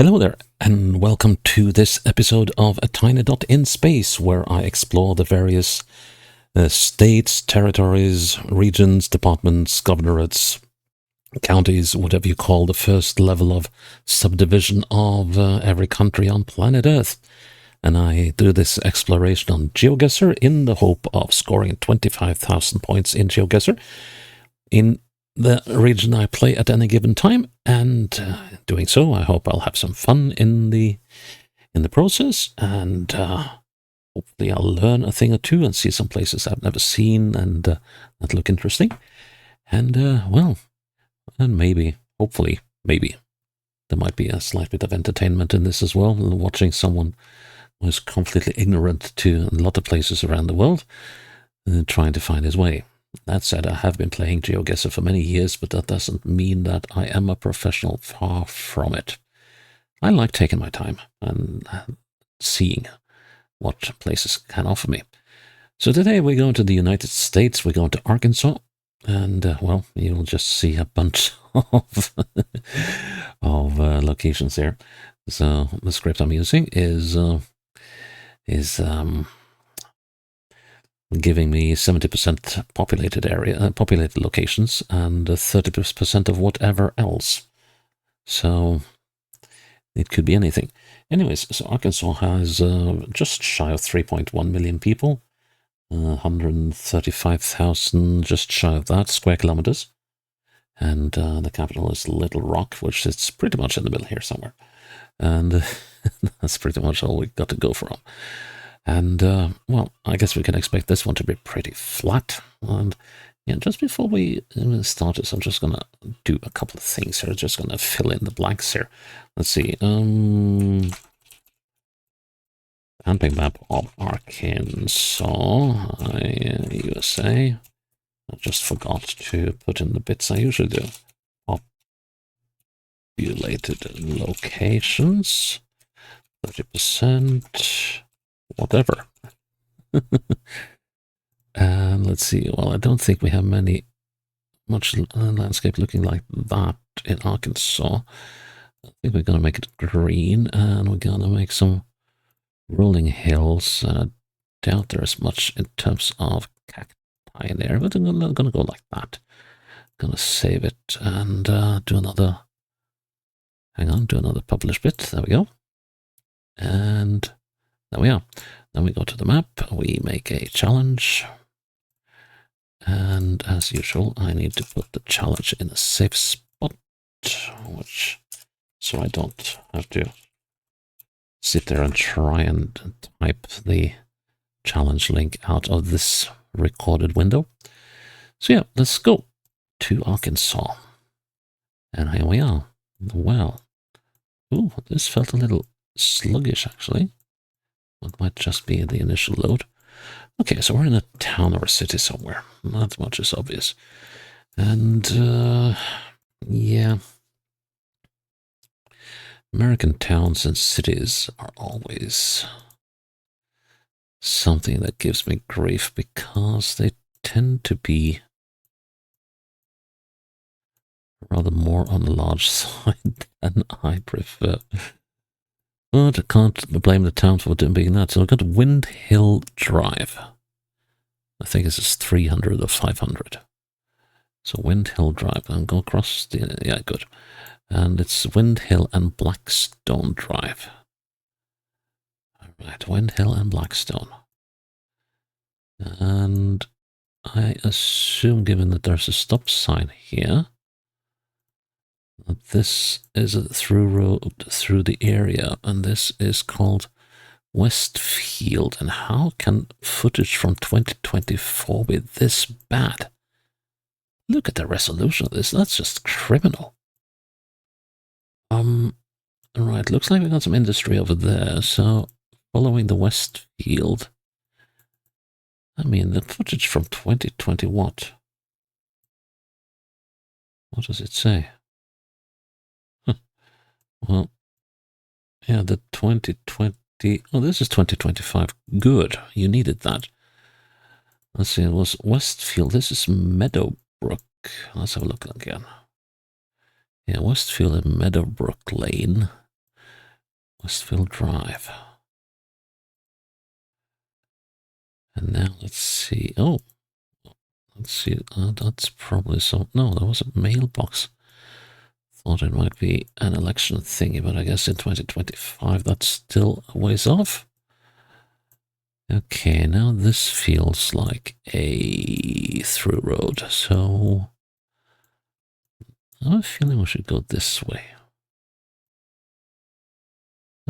Hello there, and welcome to this episode of A Tiny Dot in Space, where I explore the various states, territories, regions, departments, governorates, counties, whatever you call the first level of subdivision of every country on planet Earth. And I do this exploration on GeoGuessr in the hope of scoring 25,000 points in GeoGuessr in the region I play at any given time, and doing so, I hope I'll have some fun in the process, and hopefully I'll learn a thing or two and see some places I've never seen and that look interesting. And well, and maybe, hopefully, maybe there might be a slight bit of entertainment in this as well. Watching someone who's completely ignorant to a lot of places around the world, trying to find his way. That said, I have been playing GeoGuessr for many years, but that doesn't mean that I am a professional. Far from it. I like taking my time and seeing what places can offer me. So today we're going to the United States. We're going to Arkansas, and well, you'll just see a bunch of locations here. So the script I'm using is giving me 70% populated locations, and 30% of whatever else. So it could be anything. Anyways, so Arkansas has just shy of 3.1 million people, 135,000, just shy of that, square kilometers. And the capital is Little Rock, which is pretty much in the middle here somewhere. And that's pretty much all we've got to go from. And, well, I guess we can expect this one to be pretty flat. And yeah, just before we start this, I'm just going to do a couple of things here. Just going to fill in the blanks here. Let's see. Camping map of Arkansas, USA. I just forgot to put in the bits I usually do. Populated locations, 30%. Whatever. And let's see. Well, I don't think we have much landscape looking like that in Arkansas. I think we're going to make it green, and we're going to make some rolling hills. And I doubt there's much in terms of cacti in there, but I'm going to go like that. I'm going to save it and do another. Hang on, do another publish bit. There we go. And there we are. Then we go to the map, we make a challenge, and as usual, I need to put the challenge in a safe spot, so I don't have to sit there and try and type the challenge link out of this recorded window. So yeah, let's go to Arkansas. And here we are. Well, ooh, this felt a little sluggish actually. It might just be the initial load. Okay, so we're in a town or a city somewhere. Not much is obvious. And, yeah. American towns and cities are always something that gives me grief because they tend to be rather more on the large side than I prefer. But I can't blame the town for being that. So I've got Wind Hill Drive. I think this is 300 or 500. So Wind Hill Drive. I'm going across the... Yeah, good. And it's Wind Hill and Blackstone Drive. Alright, Wind Hill and Blackstone. And I assume, given that there's a stop sign here, this is a through road through the area, and this is called Westfield. And how can footage from 2024 be this bad? Look at the resolution of this. That's just criminal. Right, looks like we got some industry over there. So following the Westfield, I mean the footage from 2020 what? What does it say? Well, yeah, the 2020... Oh, this is 2025. Good. You needed that. Let's see, it was Westfield. This is Meadowbrook. Let's have a look again. Yeah, Westfield and Meadowbrook Lane. Westville Drive. And now let's see. Oh, let's see. That's probably some. No, that was a mailbox. Thought it might be an election thingy, but I guess in 2025 that's still a ways off. Okay, now this feels like a through road, so I have a feeling we should go this way.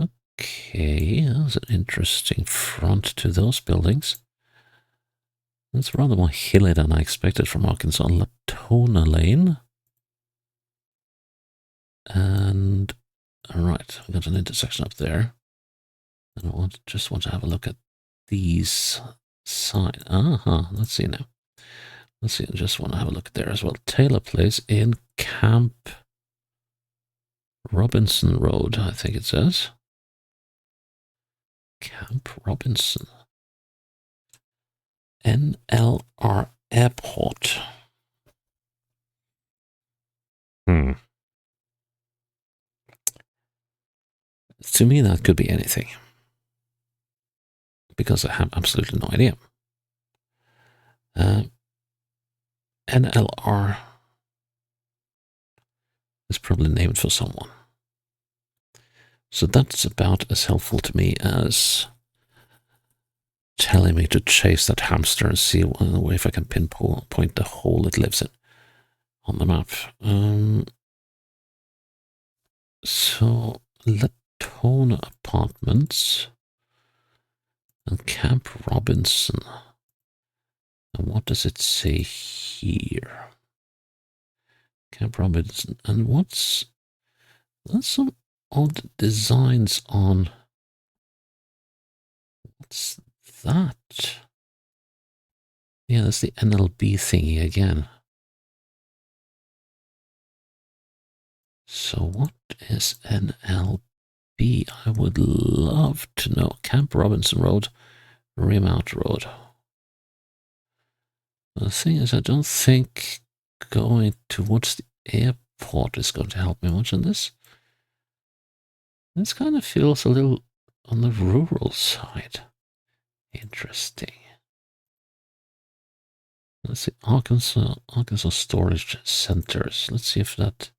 Okay, that's an interesting front to those buildings. It's rather more hilly than I expected from Arkansas. Latona Lane. And, alright, we got an intersection up there. And I just want to have a look at these signs. Let's see now. Let's see, I just want to have a look there as well. Taylor Place in Camp Robinson Road, I think it says. Camp Robinson. NLR Airport. To me, that could be anything. Because I have absolutely no idea. NLR is probably named for someone. So that's about as helpful to me as telling me to chase that hamster and see if I can pinpoint the hole it lives in on the map. So, Latona Apartments and Camp Robinson. And what does it say here? Camp Robinson. And there's some odd designs on. What's that? Yeah, that's the NLB thingy again. So what is NLB? I would love to know. Camp Robinson Road, Remount Road. The thing is, I don't think going towards the airport is going to help me much on this. This kind of feels a little on the rural side. Interesting. Let's see, Arkansas Storage Centers. Let's see if that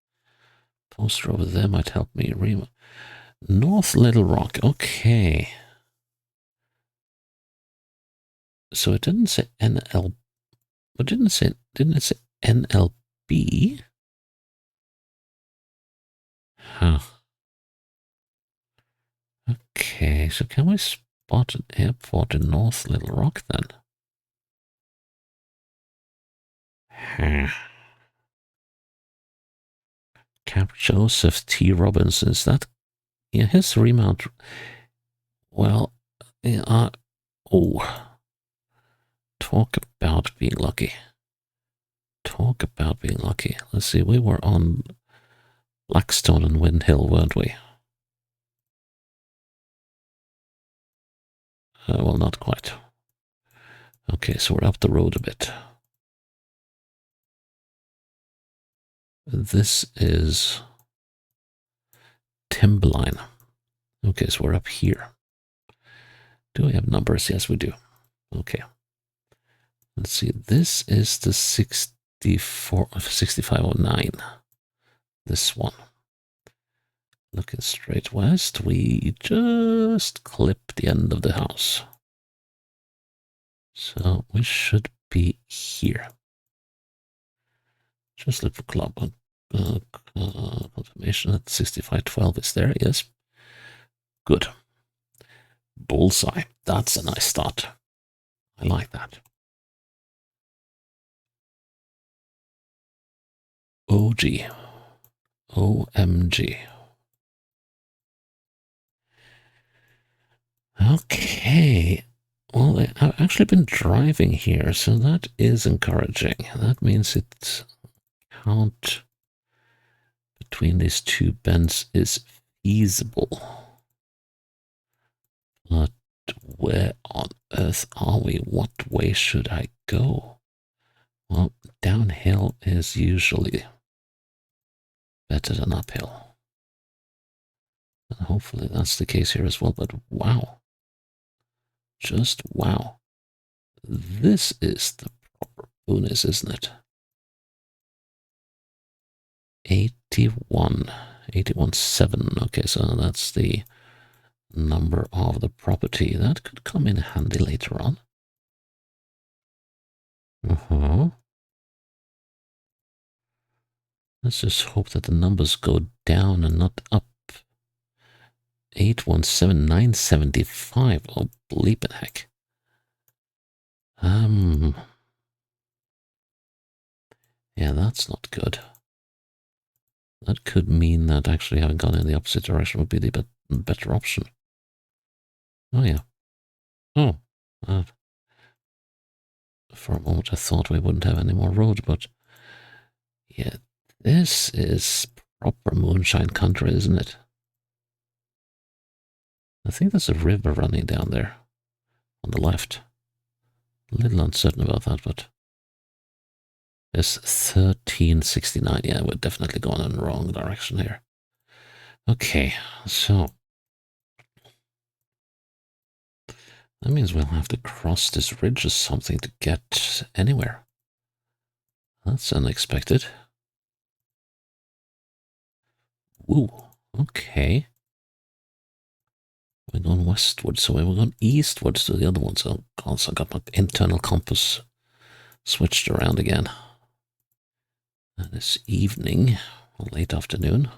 poster over there might help me. North Little Rock. Okay. So it didn't say NL, but didn't it say NLB? Huh. Okay, so can we spot an airport in North Little Rock then? Huh. Camp Joseph T. Robinson, is that? Yeah, his remount. Well, talk about being lucky. Talk about being lucky. Let's see, we were on Blackstone and Wind Hill, weren't we? Well, not quite. Okay, so we're up the road a bit. This is Timberline. Okay, so we're up here. Do we have numbers? Yes, we do. Okay. Let's see. This is the 6509. This one. Looking straight west, we just clipped the end of the house. So we should be here. Just look for confirmation that 6512 is there. Yes. Good. Bullseye. That's a nice start. I like that. OG. OMG. Okay. Well, I've actually been driving here, so that is encouraging. That means its count between these two bends is feasible. But where on earth are we? What way should I go? Well, downhill is usually better than uphill. And hopefully that's the case here as well, but wow. Just wow. This is the proper boonies, isn't it? 81. 81.7. Okay, so that's the number of the property. That could come in handy later on. Let's just hope that the numbers go down and not up. 817975. Oh, bleeping heck. Yeah, that's not good. That could mean that actually having gone in the opposite direction would be the better option. Oh, yeah. Oh, for a moment I thought we wouldn't have any more road, but yeah, this is proper moonshine country, isn't it? I think there's a river running down there on the left. A little uncertain about that, but it's 1369. Yeah, we're definitely going in the wrong direction here. Okay, so that means we'll have to cross this ridge or something to get anywhere. That's unexpected. Ooh, okay. We're going westward, so we're going eastwards to the other one. So I got my internal compass switched around again. And this evening, or late afternoon,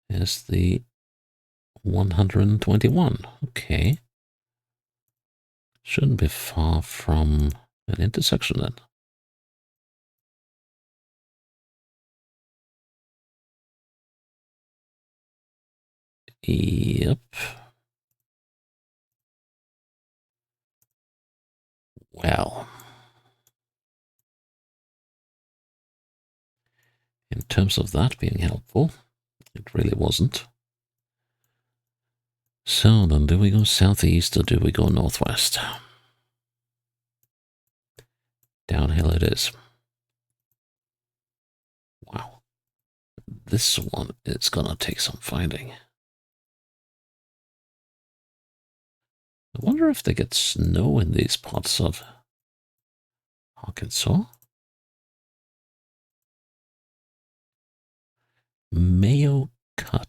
is the 121. Okay. Shouldn't be far from an intersection then. Yep. Well, in terms of that being helpful, it really wasn't. So then, do we go southeast or do we go northwest? Downhill it is. Wow. This one is gonna take some finding. I wonder if they get snow in these parts of Arkansas. Mayo cut.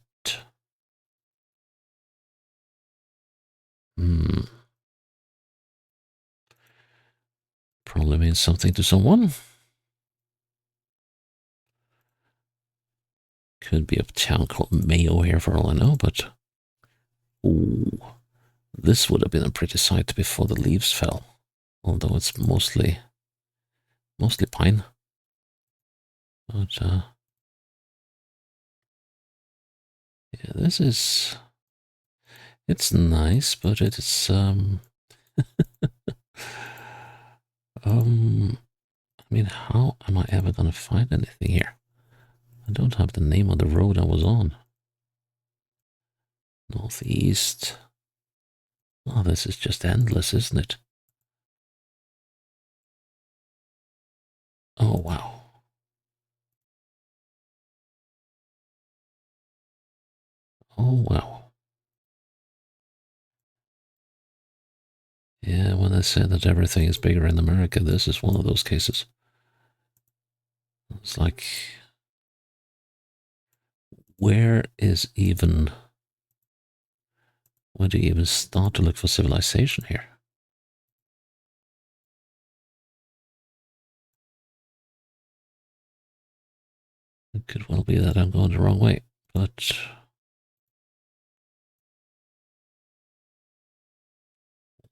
Probably means something to someone. Could be a town called Mayo here for all I know, but ooh, this would have been a pretty sight before the leaves fell. Although it's mostly pine. But yeah, this is, it's nice, but it's I mean, how am I ever gonna find anything here? I don't have the name of the road I was on. Northeast. Oh, this is just endless, isn't it? Oh, wow. Oh, wow. Yeah, when they say that everything is bigger in America, this is one of those cases. It's like, where do you even start to look for civilization here? It could well be that I'm going the wrong way, but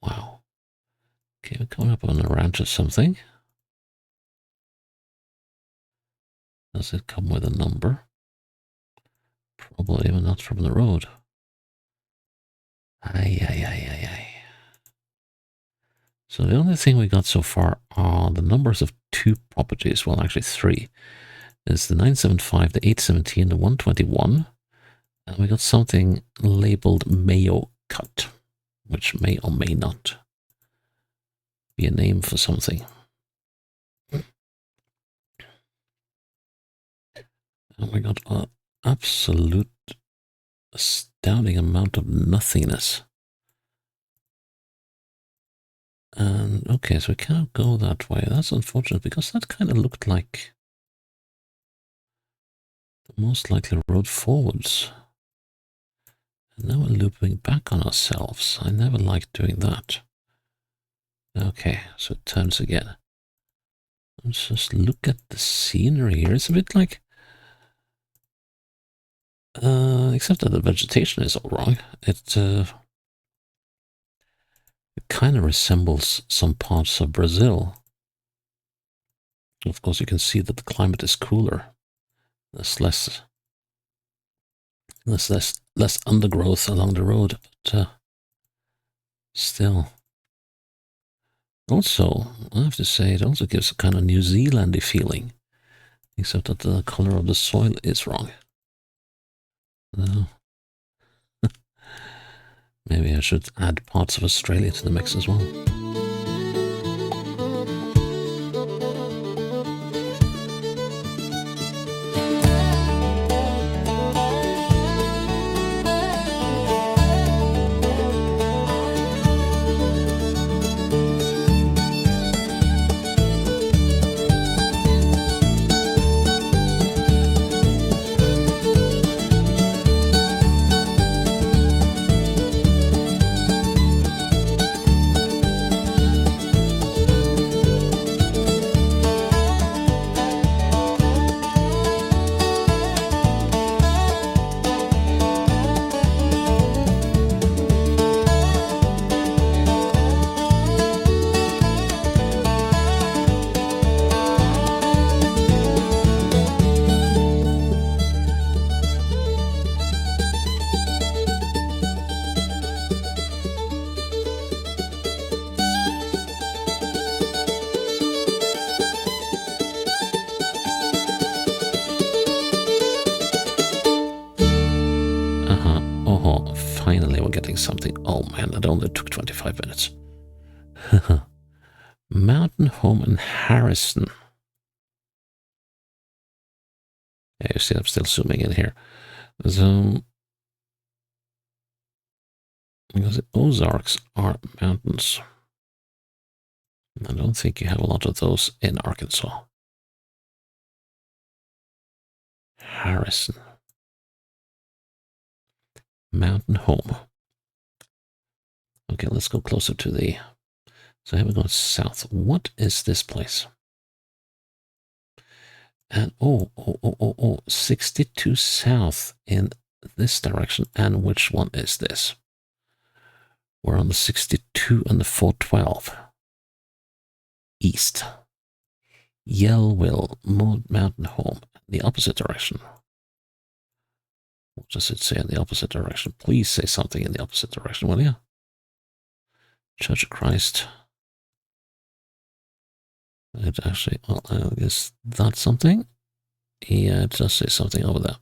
wow. Okay, we're coming up on a ranch or something. Does it come with a number? Probably even not from the road. Aye, aye, aye, aye, aye. So the only thing we got so far are the numbers of two properties. Well, actually three. It's the 975, the 817, the 121. And we got something labeled Mayo Cut, which may or may not be a name for something. And we got absolute astounding amount of nothingness. And okay, so we cannot go that way. That's unfortunate because that kind of looked like the most likely road forwards. And now we're looping back on ourselves. I never liked doing that. Okay, so it turns again. Let's just look at the scenery here. It's a bit like... except that the vegetation is all wrong. It kind of resembles some parts of Brazil. Of course, you can see that the climate is cooler. There's less undergrowth along the road, but still. Also, I have to say, it also gives a kind of New Zealandy feeling, except that the color of the soil is wrong. Maybe I should add parts of Australia to the mix as well. Finally, we're getting something. Oh man, that only took 25 minutes. Mountain Home in Harrison. Yeah, you see, I'm still zooming in here. So, because the Ozarks are mountains. I don't think you have a lot of those in Arkansas. Harrison. Mountain Home. Okay, let's go closer to the... So here we go south. What is this place? And 62 south in this direction. And which one is this? We're on the 62 and the 412. East. Yellville Mountain Home. The opposite direction. What does it say in the opposite direction? Please say something in the opposite direction, will you? Church of Christ. It actually, well, I guess that's something. Yeah, it does say something over there.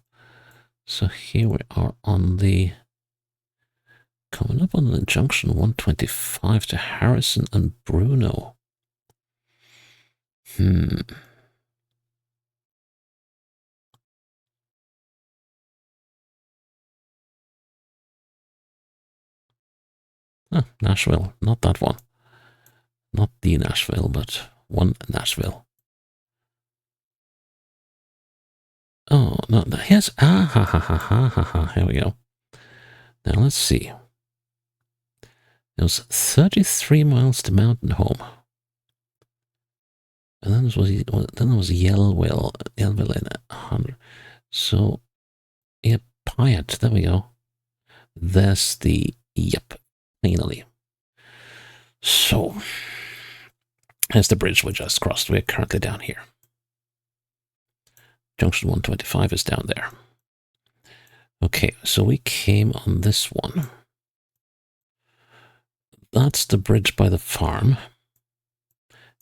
So here we are on the... Coming up on the junction 125 to Harrison and Bruno. Nashville. Not that one. Not the Nashville, but one Nashville. Oh, no, here's... Here we go. Now let's see. It was 33 miles to Mountain Home. And then it was Yellville in 100. So, yeah, Pyatt, there we go. There's the... Yep, finally. So, there's the bridge we just crossed. We're currently down here. Junction 125 is down there. Okay, so we came on this one. That's the bridge by the farm.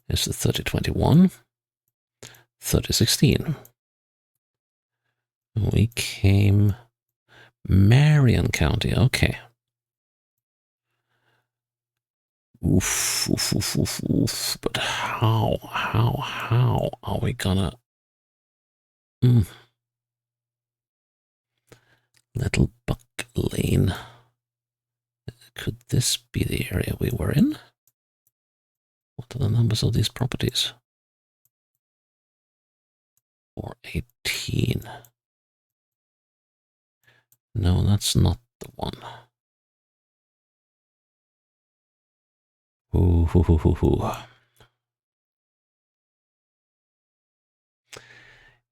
It's the 3021, 3016. We came Marion County. Okay. Oof. But how are we gonna... Little Buck Lane. Could this be the area we were in? What are the numbers of these properties? 418. No, that's not the one. Ooh, hoo, hoo, hoo, hoo.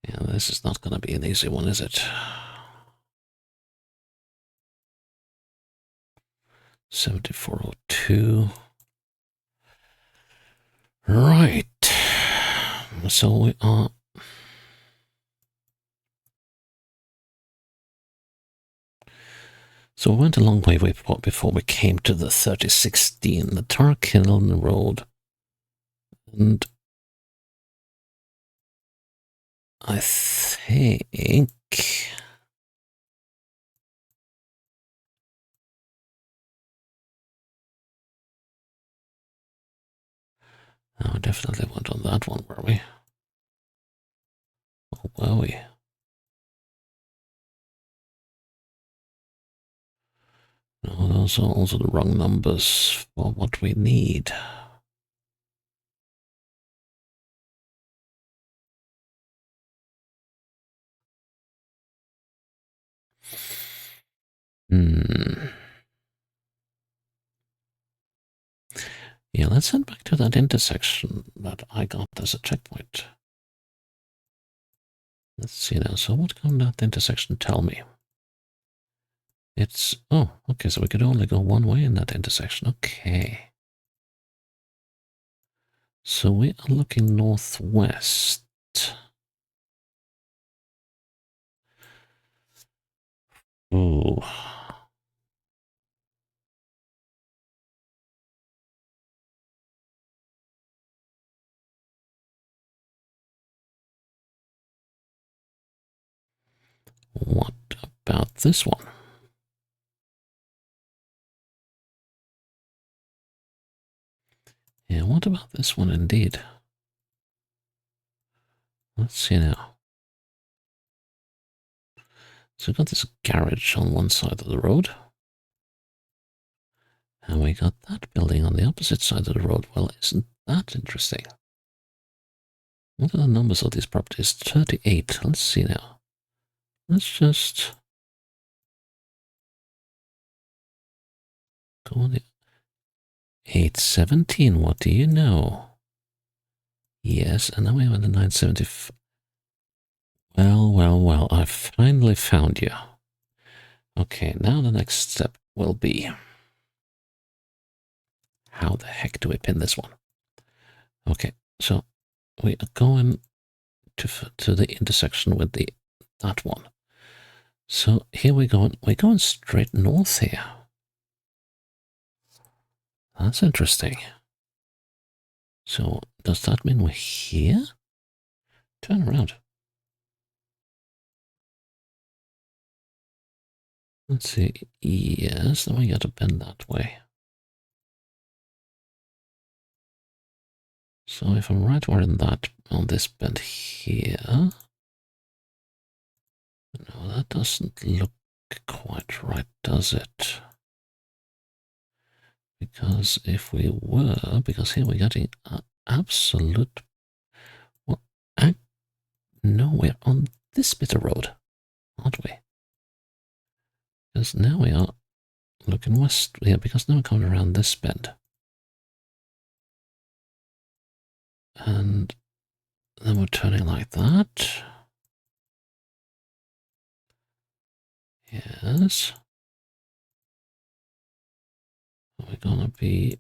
Yeah, this is not going to be an easy one, is it? 7402. Right. So we are. So we went a long way before we came to the 3016, the Tarkiln Road. And I think. Oh, we definitely went on that one, were we? Oh, were we? No, those are also the wrong numbers for what we need. Yeah, let's head back to that intersection that I got as a checkpoint. Let's see now. So what can that intersection tell me? It's... Oh, okay, so we could only go one way in that intersection. Okay. So we are looking northwest. Ooh. What about this one? Yeah, what about this one indeed? Let's see now. So we've got this garage on one side of the road. And we got that building on the opposite side of the road. Well, isn't that interesting? What are the numbers of these properties? 38. Let's see now. Let's just go on the 817. What do you know? Yes, and now we have the 975. Well, well, well, I finally found you. Okay, now the next step will be... How the heck do we pin this one? Okay, so we are going to the intersection with that one. So here we're going straight north here. That's interesting. So does that mean we're here? Turn around. Let's see. Yes, then we got to bend that way. So if I'm right, we're in that, on this bend here. No, that doesn't look quite right, does it? Because if we were, because here we're getting absolute... Well, no, we're on this bit of road, aren't we? Because now we are looking west here, because now we're coming around this bend. And then we're turning like that. Yes. We're gonna be...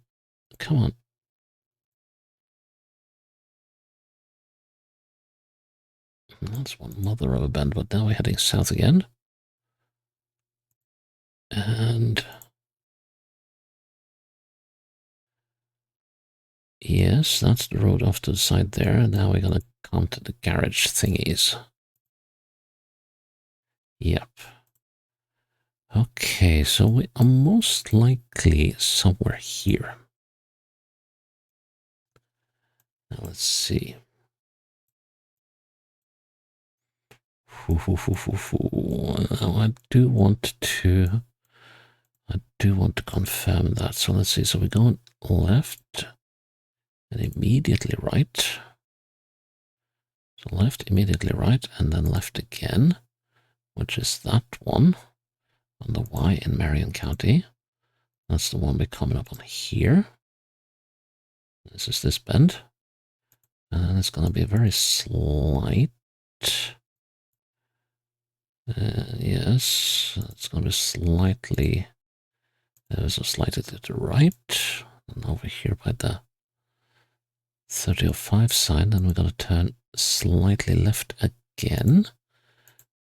Come on. That's one mother of a bend, but now we're heading south again. And... Yes, that's the road off to the side there. And now we're gonna come to the garage thingies. Yep. Okay, so we are most likely somewhere here. Now let's see. Now I do want to confirm that. So let's see. So we're going left and immediately right. So left, immediately right, and then left again, which is that one on the Y in Marion County. That's the one we're coming up on here. This is this bend. And then it's going to be a very slight. Yes, it's going to be slightly. So slightly to the right. And over here by the 3005 sign, then we're going to turn slightly left again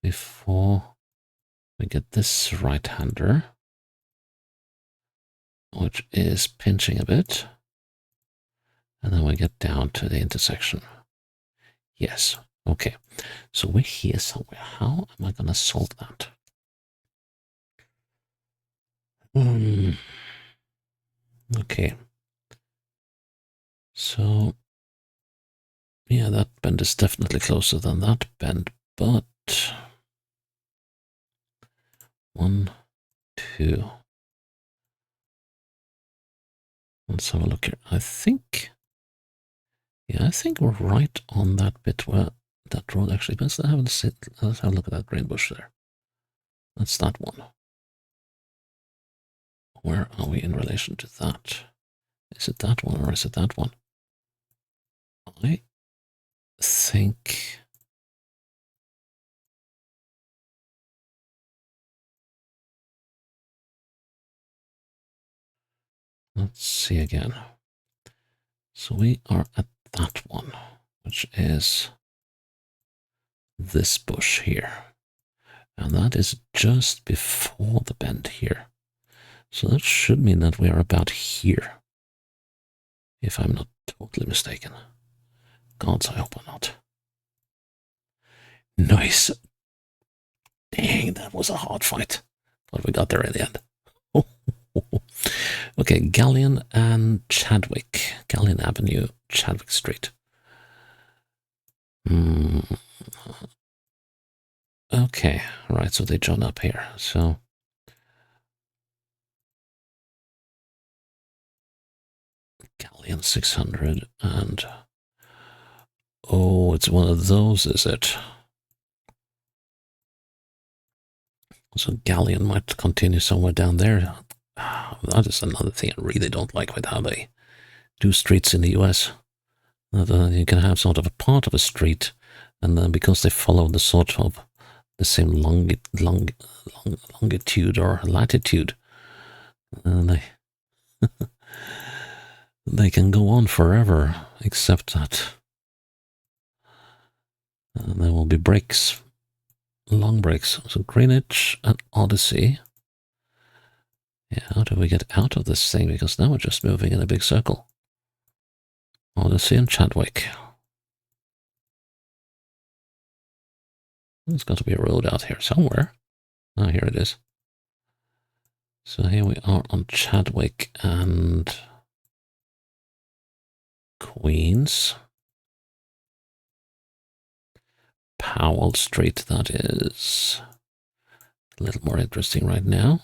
before we get this right-hander, which is pinching a bit. And then we get down to the intersection. Yes, okay. So we're here somewhere. How am I going to solve that? Okay. So, yeah, that bend is definitely closer than that bend, but 1, 2. Let's have a look here. I think we're right on that bit where that road actually goes. Let's have a look at that green bush there. That's that one. Where are we in relation to that? Is it that one or is it that one? I think. Let's see again. So we are at that one, which is this bush here. And that is just before the bend here. So that should mean that we are about here. If I'm not totally mistaken. Gods, I hope I'm not. Nice. Dang, that was a hard fight. But we got there in the end. Okay, Galleon and Chadwick. Galleon Avenue, Chadwick Street. Okay, right, so they join up here. So Galleon 600 and... Oh, it's one of those, is it? So Galleon might continue somewhere down there. That is another thing I really don't like with how they do streets in the US. You can have sort of a part of a street, and then because they follow the sort of the same longitude or latitude, and they can go on forever, except that there will be breaks, long breaks. So Greenwich and Odyssey. Yeah, how do we get out of this thing? Because now we're just moving in a big circle. Odyssey and Chadwick. There's got to be a road out here somewhere. Ah, here it is. So here we are on Chadwick and Queens. Powell Street, that is a little more interesting right now.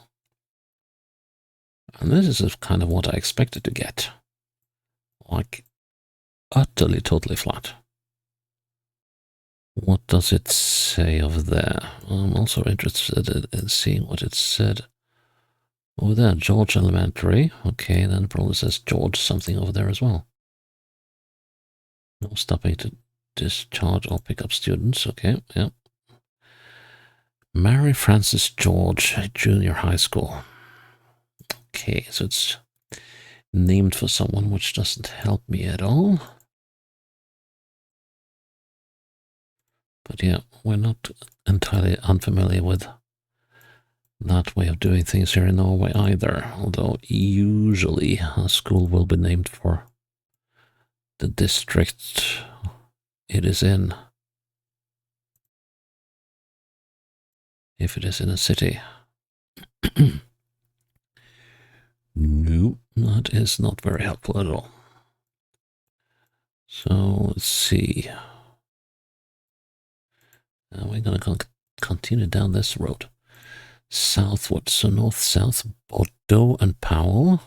And this is kind of what I expected to get. Like, utterly, totally flat. What does it say over there? I'm also interested in seeing what it said over there. George Elementary. Okay, then it probably says George something over there as well. No stopping to discharge or pick up students. Okay, yeah. Mary Frances George Junior High School. Okay, so it's named for someone, which doesn't help me at all. But yeah, we're not entirely unfamiliar with that way of doing things here in Norway either, although usually a school will be named for the district it is in, if it is in a city. No, that is not very helpful at all. So let's see. We're going to continue down this road. Southward, so north-south, Bordeaux and Powell.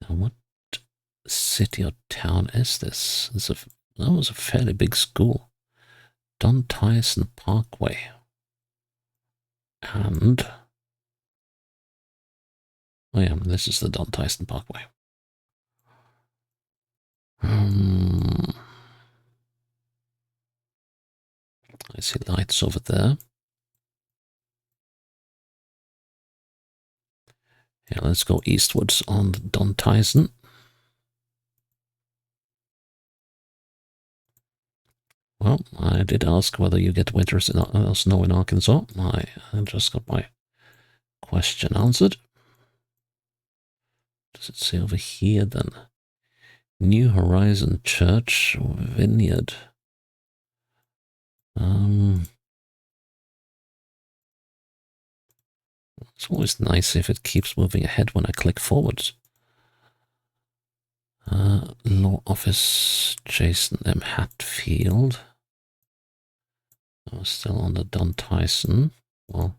Now what city or town is this? That was a fairly big school. Don Tyson Parkway. And... oh yeah, this is the Don Tyson Parkway. I see lights over there. Yeah, let's go eastwards on the Don Tyson. Well, I did ask whether you get winters in snow in Arkansas. I just got my question answered. Does it say over here then? New Horizon Church Vineyard. It's always nice if it keeps moving ahead when I click forwards. Law Office, Jason M. Hatfield. I was still on the Don Tyson. Well,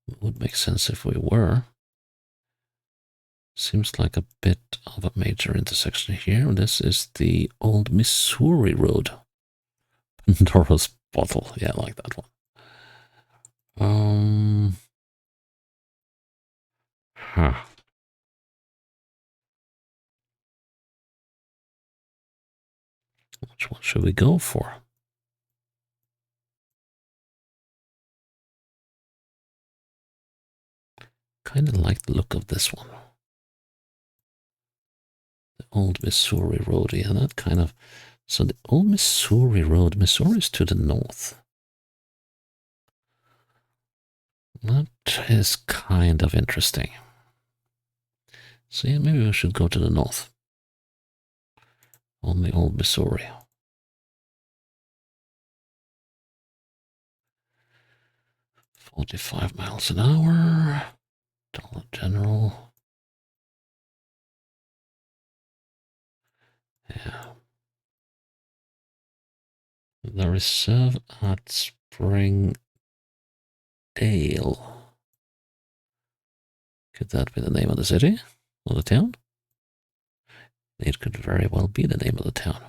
it would make sense if we were. Seems like a bit of a major intersection here. This is the Old Missouri Road. Pandora's Bottle. Yeah, I like that one. Which one should we go for? Kind of like the look of this one. The Old Missouri Road, yeah, that kind of... so the Old Missouri Road, Missouri is to the north. That is kind of interesting. So yeah, maybe we should go to the north. On the Old Missouri. 45 miles an hour. Dollar General. Yeah. The reserve at Springdale. Could that be the name of the city? Or the town? It could very well be the name of the town.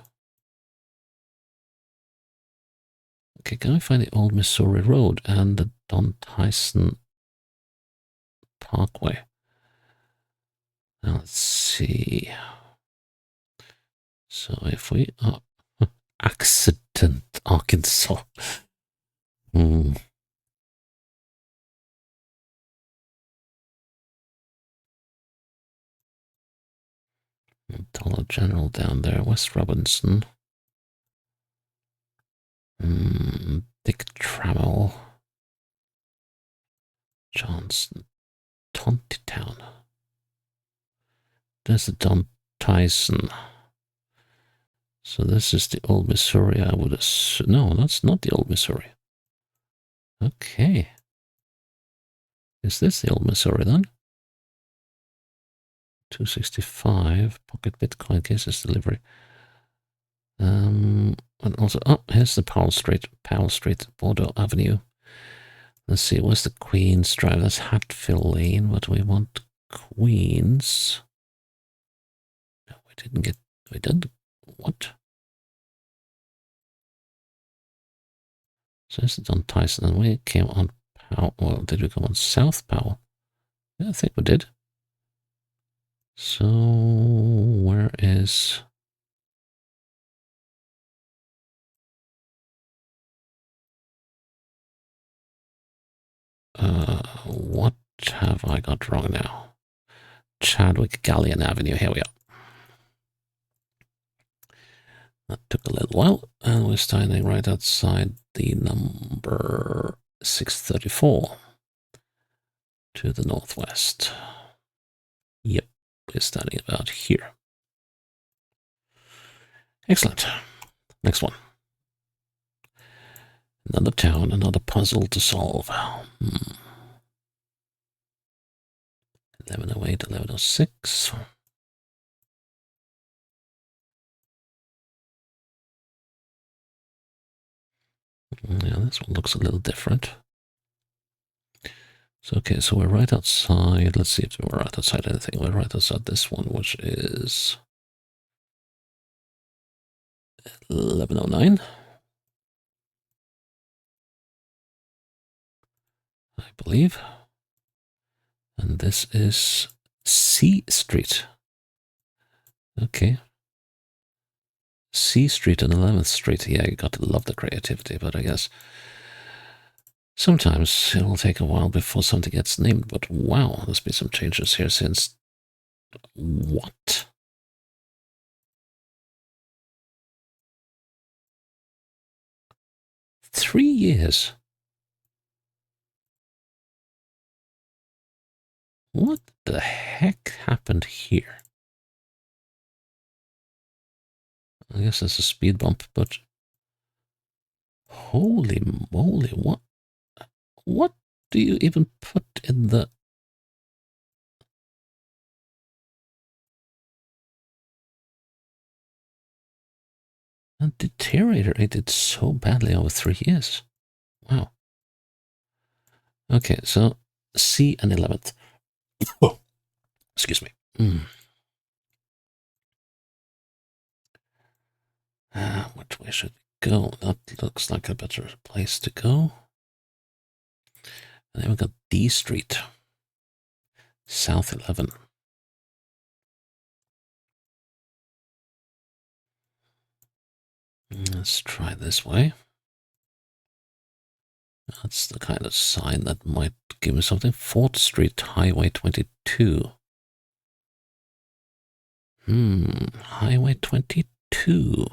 Okay, can I find the Old Missouri Road and the Don Tyson Parkway? Now let's see. So if we are... accident, Arkansas. Dollar General down there, West Robinson. Dick Trammell. Johnson. Tontitown. There's the Don Tyson. So this is the Old Missouri, I would assume. No, that's not the Old Missouri. Okay. Is this the Old Missouri then? 265, pocket Bitcoin cases delivery. And also, oh, here's the Powell Street, Bordeaux Avenue. Let's see, where's the Queens Drive? That's Hatfield Lane, but we want Queens. No, we didn't get, we did, what? So this is on Tyson, and we came on Powell. Well, did we come on South Powell? Yeah, I think we did. So, where is... what have I got wrong now? Chadwick Galleon Avenue, here we are. That took a little while, and we're standing right outside the number 634 to the northwest. Yep, we're standing about here. Excellent. Next one. Another town, another puzzle to solve. 1108, 1106. Yeah, this one looks a little different. So, okay, so we're right outside. Let's see if we're right outside anything. We're right outside this one, which is 1109. I believe. And this is C Street. Okay. C Street and 11th Street. Yeah, you got to love the creativity, but I guess sometimes it will take a while before something gets named. But wow, there's been some changes here since. What? Three years? What the heck happened here? I guess it's a speed bump, but holy moly, what do you even put in the... And deteriorated so badly over 3 years. Wow. Okay, so C and 11th. Oh, excuse me. Which way should we go? That looks like a better place to go. And then we got D Street. South 11. Let's try this way. That's the kind of sign that might give me something. 4th Street, Highway 22. Highway 22.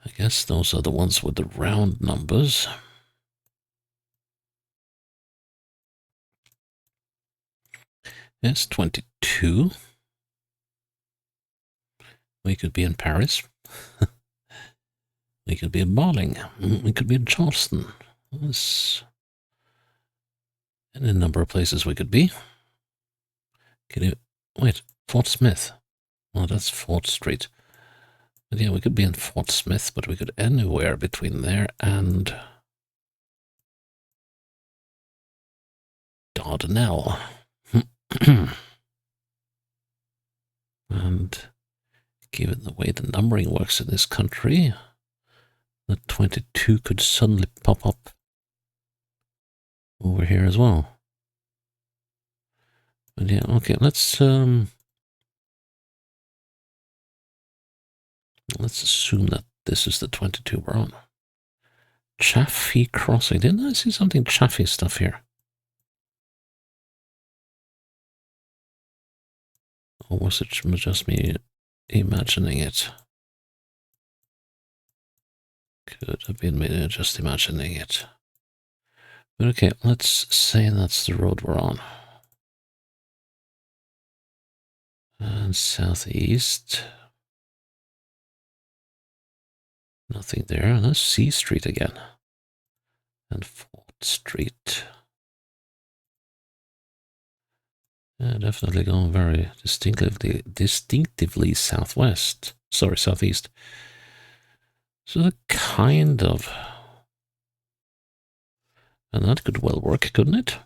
I guess those are the ones with the round numbers. Yes, 22. We could be in Paris. We could be in Marling. We could be in Charleston. There's any number of places we could be. Wait, Fort Smith. Well, that's 4th Street. But yeah, we could be in Fort Smith, but we could anywhere between there and Dardanelle. And given the way the numbering works in this country, the 22 could suddenly pop up over here as well. But yeah, okay, let's assume that this is the 22 we're on. Chaffee Crossing. Didn't I see something Chaffee stuff here? Or was it just me imagining it? Could have been me just imagining it. But okay, let's say that's the road we're on. And southeast. Nothing there. That's C Street again. And 4th Street. Yeah, definitely going very distinctively southwest. Sorry, southeast. So the kind of... And that could well work, couldn't it?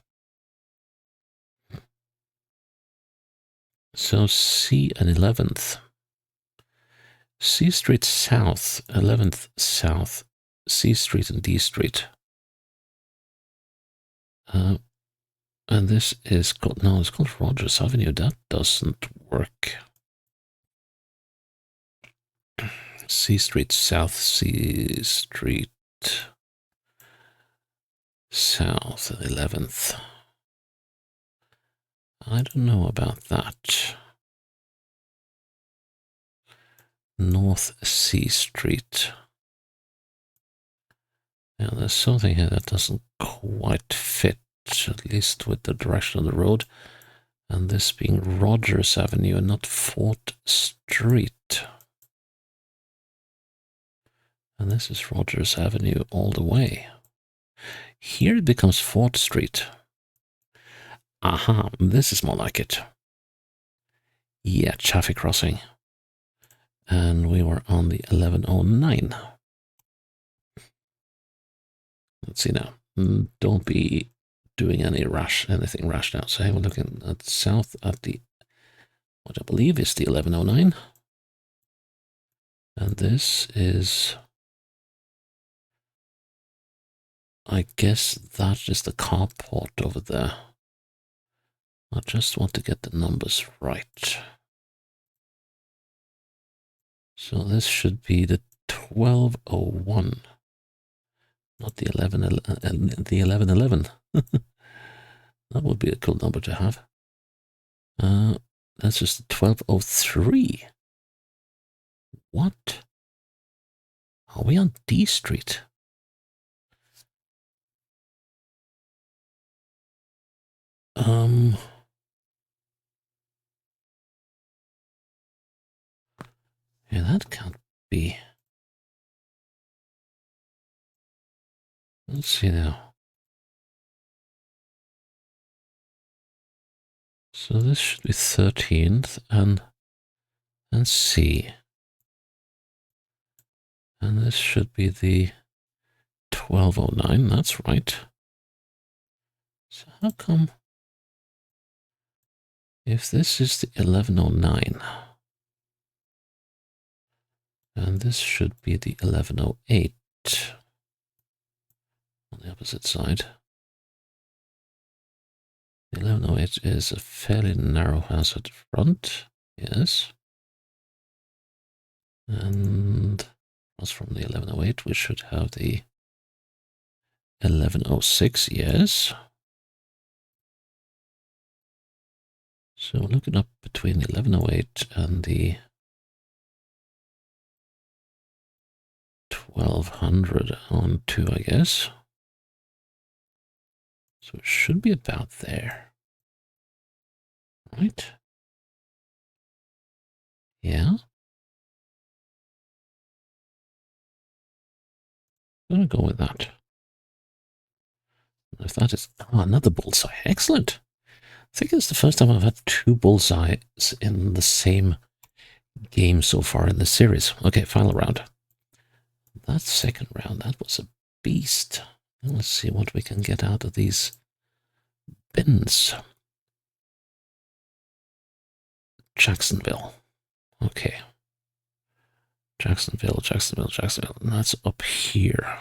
So C and 11th. C Street South, 11th South, C Street and D Street. And this is called, no, it's called Rogers Avenue. That doesn't work. C Street South, C Street South, 11th. I don't know about that. North C Street. Now, there's something here that doesn't quite fit, at least with the direction of the road. And this being Rogers Avenue and not 4th Street. And this is Rogers Avenue all the way. Here it becomes 4th Street. Aha, this is more like it. Yeah, traffic crossing. And we were on the 1109. Let's see now. Don't be doing anything rash now. So we're looking at south at the, what I believe is the 1109. And this is, I guess that is the carport over there. I just want to get the numbers right. So this should be the 1201, not the 1111. That would be a cool number to have. That's just the 1203. What? Are we on D Street? Yeah, that can't be. Let's see now. So this should be 13th and C. And this should be the 1209, that's right. So how come if this is the 1109 and this should be the 1108 on the opposite side. The 1108 is a fairly narrow house at the front, yes. And as from the 1108, we should have the 1106, yes. So looking up between the 1108 and the 1200 on 2, I guess. So it should be about there. Right? Yeah. I'm gonna go with that. If that is another bullseye, excellent. I think it's the first time I've had 2 bullseyes in the same game so far in the series. Okay, final round. That second round, that was a beast. Let's see what we can get out of these bins. Jacksonville. Okay. Jacksonville. And that's up here.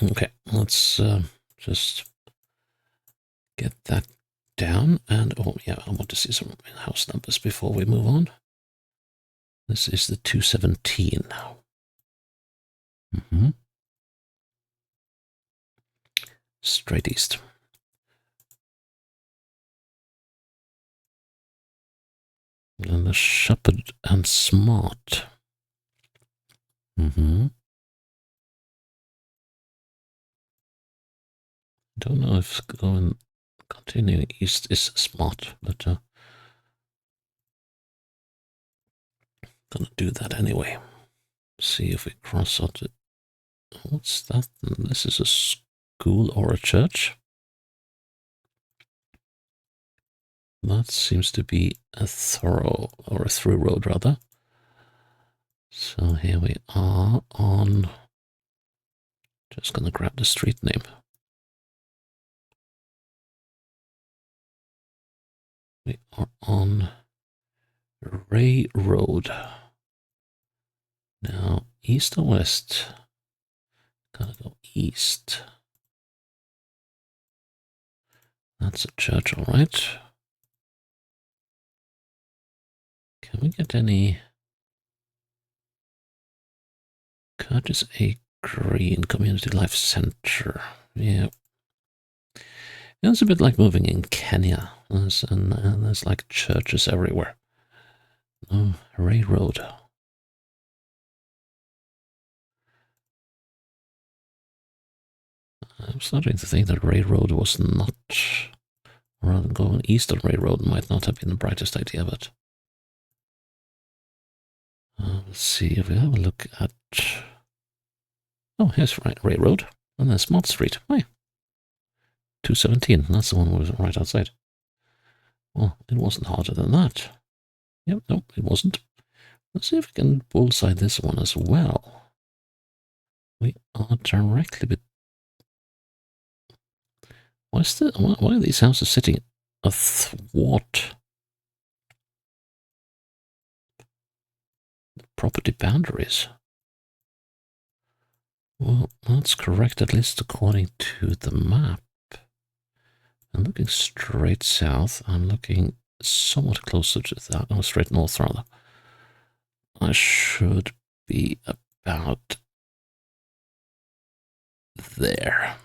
Okay, let's just get that down. And, oh yeah, I want to see some house numbers before we move on. This is the 217 now. Straight east. And the Shepherd and Smart. Don't know if continuing east is smart, but gonna do that anyway. See if we cross out it. What's that? This is a school or a church? That seems to be a through road rather. So here we are on, just gonna grab the street name. We are on Ray Road. Now, east or west? Gotta go east. That's a church, all right. Can we get any? Curtis A. Green Community Life Center. Yeah. It's a bit like moving in Kenya. There's like churches everywhere. Oh, Ray Road. I'm starting to think that Ray Road was not, rather than going east on Ray Road might not have been the brightest idea, but let's see if we have a look at, oh, here's Ray Road. And there's Mott Street. Hey, 217. That's the one that was right outside. Well, it wasn't harder than that. Yep, no, it wasn't. Let's see if we can bullseye this one as well. We are directly... Why are these houses sitting athwart the property boundaries? Well, that's correct, at least according to the map. I'm looking straight south. I'm looking somewhat closer to that. Oh, straight north, rather. I should be about there.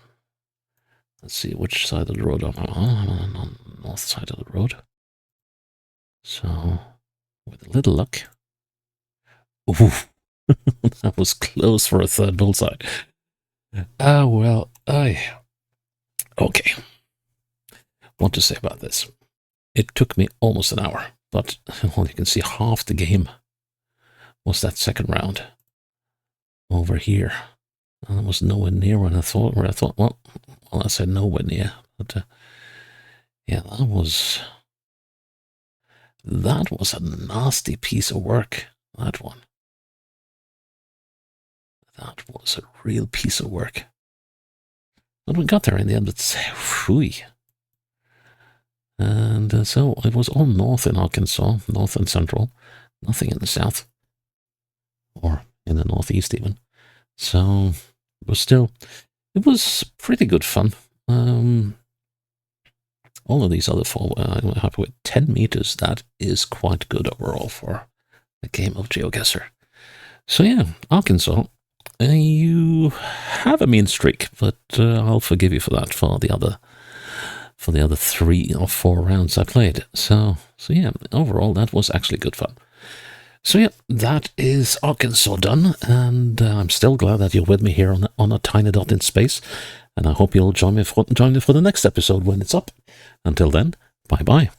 Let's see which side of the road I'm on the north side of the road. So, with a little luck. Ooh, that was close for a third bullseye. Well, okay. What to say about this? It took me almost an hour, but well, you can see half the game was that second round over here. And it was nowhere near where I thought, well, I said nowhere near, but yeah, that was a nasty piece of work, that one. That was a real piece of work. But we got there in the end, it's whew. And so it was all north in Arkansas, north and central, nothing in the south, or in the northeast even. So it was pretty good fun. All of these other four, I'm happy with 10 meters. That is quite good overall for a game of GeoGuessr. So yeah, Arkansas, you have a mean streak, but I'll forgive you for that for the other 3 or 4 rounds I played. So yeah, overall that was actually good fun. So yeah, that is Arkansas done, and I'm still glad that you're with me here on a tiny dot in space, and I hope you'll join me for the next episode when it's up. Until then, bye bye.